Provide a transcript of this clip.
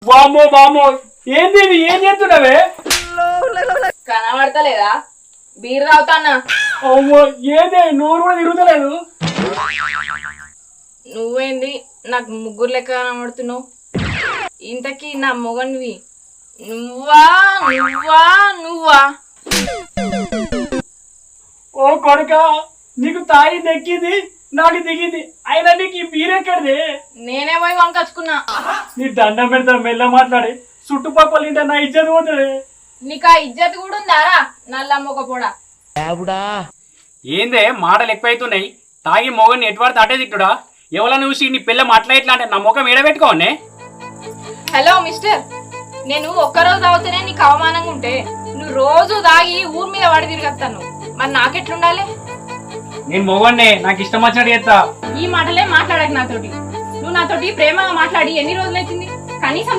వామో వామో ఏంది ఇది? ఏం చేస్తున్నావే? కనబడతలేదా? బీర్ తాగుతానా? అమ్మో ఏదే నోరు కూడా తిరుగుతలేదు. నువ్వేంది నాకు ముగ్గురు లెక్క కనబడుతున్నావు? ఇంతకీ నా మొగన్వి నువ్వా నువ్వా నువ్వా? ఓ కొడుక, నీకు తాయి దక్కింది, నాకు దిగింది, అయినా నీకు ఈ బీరెక్కడిది? నేనే పోయి వంకచ్చుకున్నా. నీ దండం పెడతా, మెల్ల మాట్లాడి చుట్టుపక్కల ఇంట నా ఇజ్జత్ పోతుంది. నీకు ఆ ఇజ్జత్ కూడా ఉందారా నల్లమ్మకపోడా? ఏందే మాటలు ఎక్కువైతున్నాయి? తాగి మొగని ఎటువాడితే అటే తిట్టుడా? ఎవరైనా చూసి నీ పిల్ల అట్లా ఇట్లా అంటే నా ముఖం ఏడబెట్టుకోనే. హలో మిస్టర్, నేను ఒక్కరోజు తాగితేనే నీకు అవమానంగా ఉంటే నువ్వు రోజు తాగి ఊరి మీద వాడి తిరిగేస్తాను, మరి నాకెట్లుండాలి? నేను మొగన్నే, నాకు ఇష్టం వచ్చినట్టు చేస్తా. ఈ మాటలే మాట్లాడక నాతోటి. నువ్వు నాతోటి ప్రేమగా మాట్లాడి ఎన్ని రోజులైతుంది? కనీసం